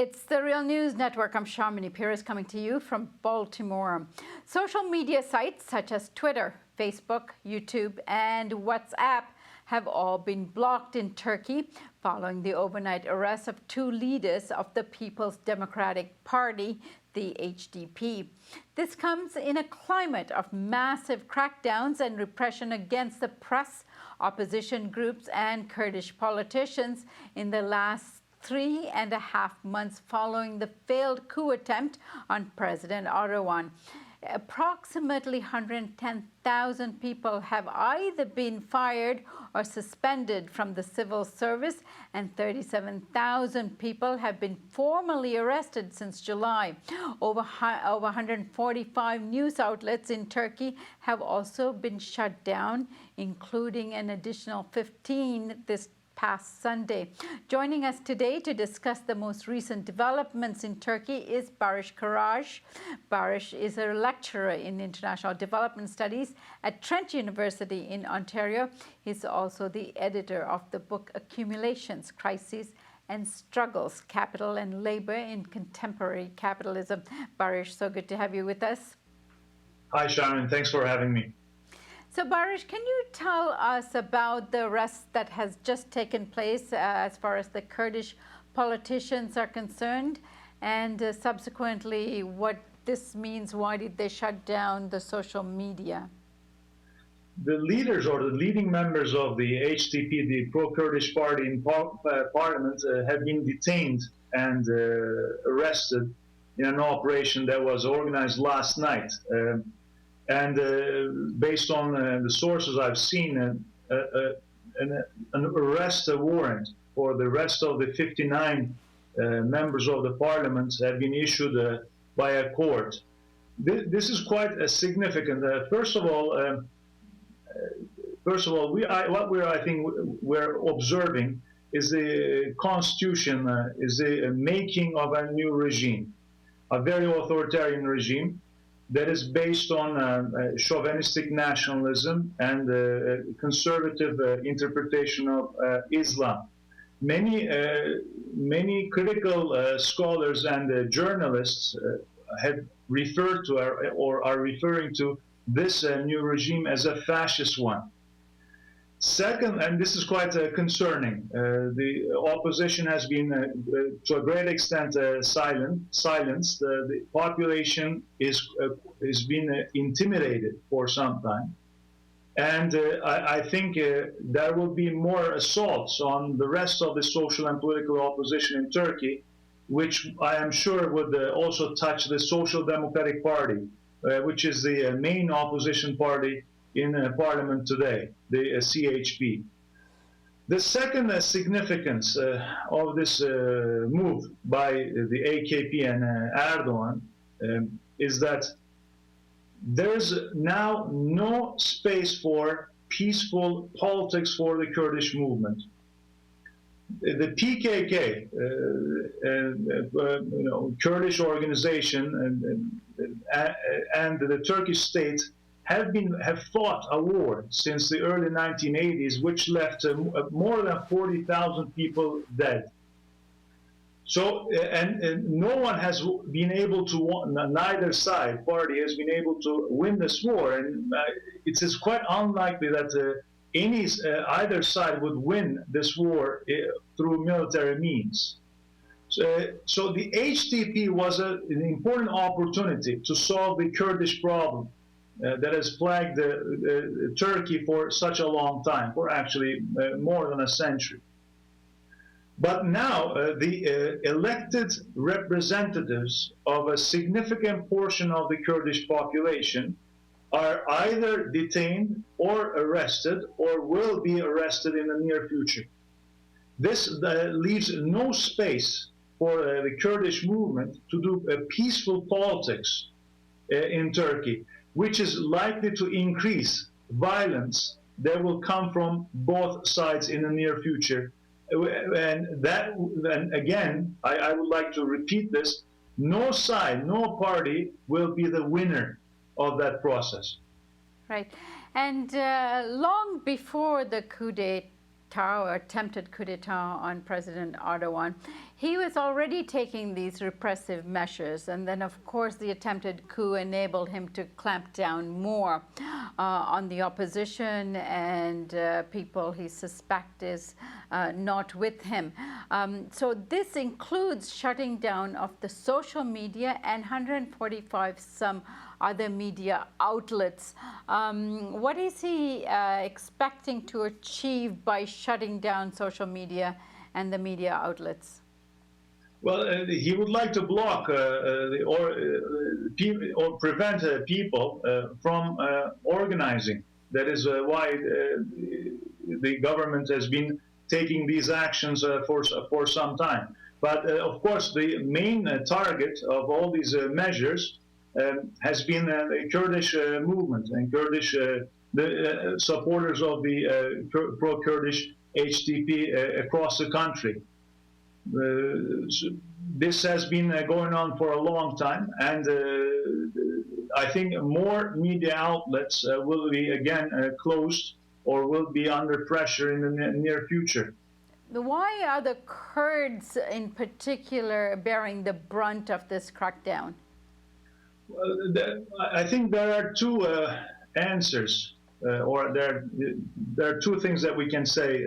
It's the Real News Network. I'm Shamini Pires coming to you from Baltimore. Social media sites such as Twitter, Facebook, YouTube, and WhatsApp have all been blocked in Turkey following the overnight arrest of two leaders of the People's Democratic Party, the HDP. This comes in a climate of massive crackdowns and repression against the press, opposition groups, and Kurdish politicians in the last 3.5 months following the failed coup attempt on President Erdogan. Approximately 110,000 people have either been fired or suspended from the civil service, and 37,000 people have been formally arrested since July. Over 145 news outlets in Turkey have also been shut down, including an additional 15 this past Sunday. Joining us today to discuss the most recent developments in Turkey is Baris Karaagac. Baris is a lecturer in international development studies at Trent University in Ontario. He's also the editor of the book Accumulations, Crises and Struggles, Capital and Labor in Contemporary Capitalism. Baris, so good to have you with us. Hi, Sharon. Thanks for having me. So, Baris, can you tell us about the arrest that has just taken place as far as the Kurdish politicians are concerned, and subsequently what this means? Why did they shut down the social media? The leaders or the leading members of the HDP, the pro-Kurdish party in parliament, have been detained and arrested in an operation that was organized last night. And based on the sources I've seen, an arrest warrant for the rest of the 59 members of the parliament have been issued by a court. This is quite significant. First of all, I think we're observing is the constitution, is the making of a new regime, a very authoritarian regime that is based on chauvinistic nationalism and conservative interpretation of Islam. Many critical scholars and journalists have referred to or are referring to this new regime as a fascist one. Second, and this is quite concerning, the opposition has been, to a great extent, silenced. The population is been intimidated for some time. And I think there will be more assaults on the rest of the social and political opposition in Turkey, which I am sure would also touch the Social Democratic Party, which is the main opposition party in parliament today, the CHP. The second significance of this move by the AKP and Erdogan is that there's now no space for peaceful politics for the Kurdish movement. The PKK, Kurdish organization, and the Turkish state have fought a war since the early 1980s, which left more than 40,000 people dead. So, and no one has been able to, neither party has been able to win this war, and it is quite unlikely that either side would win this war through military means. So the HDP was an important opportunity to solve the Kurdish problem that has plagued Turkey for such a long time, for actually more than a century. But now the elected representatives of a significant portion of the Kurdish population are either detained or arrested or will be arrested in the near future. This leaves no space for the Kurdish movement to do peaceful politics in Turkey, which is likely to increase violence that will come from both sides in the near future. And again, I would like to repeat this, no side, no party will be the winner of that process. Right. And long before the coup d'etat d'etat or attempted coup d'etat on President Erdogan. He was already taking these repressive measures, and then of course the attempted coup enabled him to clamp down more on the opposition and people he suspects is not with him. So this includes shutting down of the social media and 145 some other media outlets. What is he expecting to achieve by shutting down social media and the media outlets? Well, he would like to block or prevent people from organizing. That is why the government has been taking these actions for some time. But of course, the main target of all these measures has been the Kurdish movement and Kurdish the supporters of the pro-Kurdish HDP across the country. This has been going on for a long time, and I think more media outlets will be again closed or will be under pressure in the near future. Why are the Kurds in particular bearing the brunt of this crackdown? I think there are two answers, or there are two things that we can say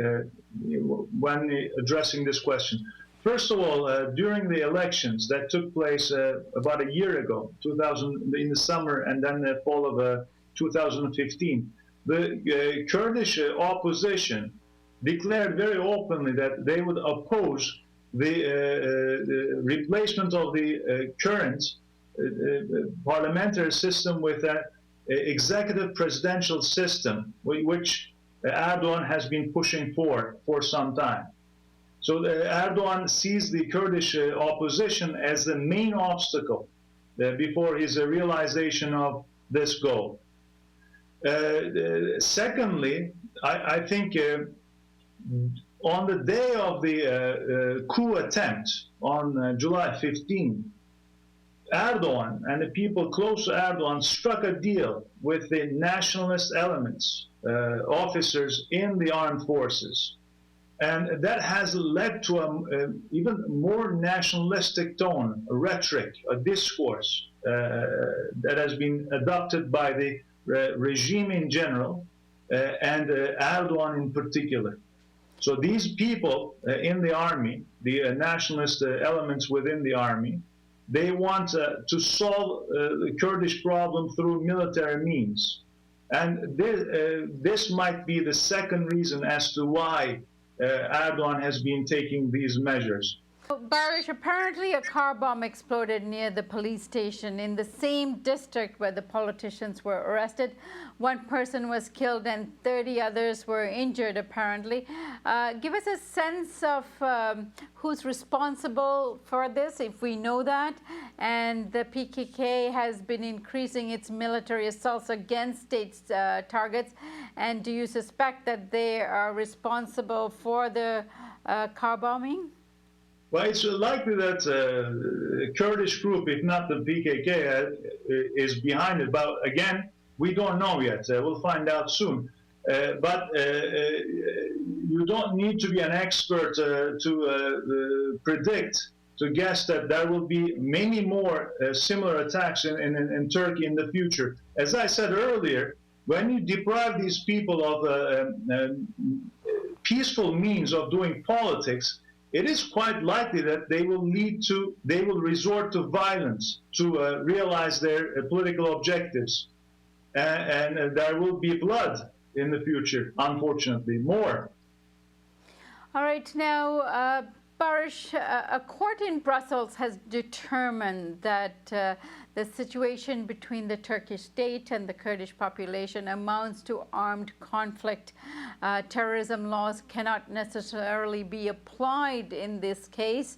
when addressing this question. First of all, during the elections that took place about a year ago, in the summer and then the fall of 2015, the Kurdish opposition declared very openly that they would oppose the replacement of the current parliamentary system with an executive presidential system, which Erdogan has been pushing for some time. So Erdogan sees the Kurdish opposition as the main obstacle before his realization of this goal. Secondly, I think on the day of the coup attempt on July 15, Erdogan and the people close to Erdogan struck a deal with the nationalist elements, officers in the armed forces. And that has led to an even more nationalistic tone, a rhetoric, a discourse that has been adopted by the regime in general and Erdogan in particular. So these people in the army, the nationalist elements within the army, they want to solve the Kurdish problem through military means. And this might be the second reason as to why Erdogan has been taking these measures. Baris, apparently a car bomb exploded near the police station in the same district where the politicians were arrested. One person was killed and 30 others were injured, apparently. Give us a sense of who's responsible for this, if we know that. And the PKK has been increasing its military assaults against state targets. And do you suspect that they are responsible for the car bombing? Well, it's likely that a Kurdish group, if not the PKK, is behind it. But again, we don't know yet. We'll find out soon. But you don't need to be an expert to predict, to guess that there will be many more similar attacks in Turkey in the future. As I said earlier, when you deprive these people of peaceful means of doing politics, it is quite likely that they will resort to violence to realize their political objectives. And there will be blood in the future, unfortunately, more. All right, now, Baris, a court in Brussels has determined that the situation between the Turkish state and the Kurdish population amounts to armed conflict. Terrorism laws cannot necessarily be applied in this case,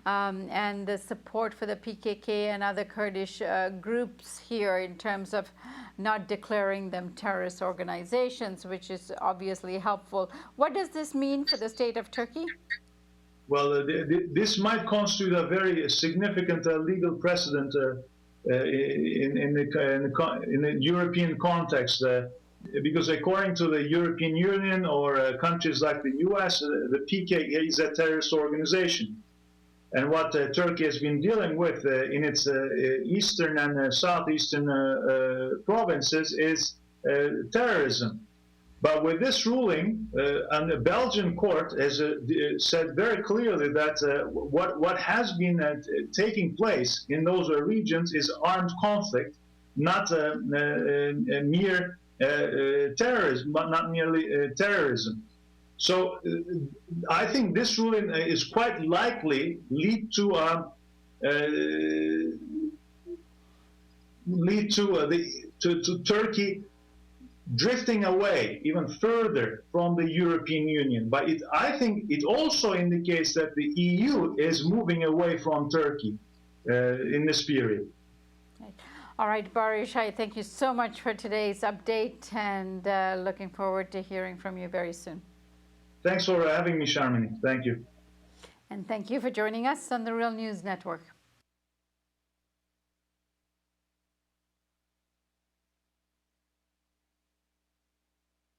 and the support for the PKK and other Kurdish groups here in terms of not declaring them terrorist organizations, which is obviously helpful. What does this mean for the state of Turkey? Well, this might constitute a very significant legal precedent in the European context. because according to the European Union or countries like the US, the PKK is a terrorist organization. And what Turkey has been dealing with in its eastern and southeastern provinces is terrorism. But with this ruling, and the Belgian court has said very clearly that what has been taking place in those regions is armed conflict, not mere terrorism, but not merely terrorism. So I think this ruling is quite likely lead to Turkey drifting away even further from the European Union. But I think it also indicates that the EU is moving away from Turkey in this period. All right, Baris, I thank you so much for today's update, and looking forward to hearing from you very soon. Thanks for having me, Sharmini. Thank you. And thank you for joining us on the Real News Network.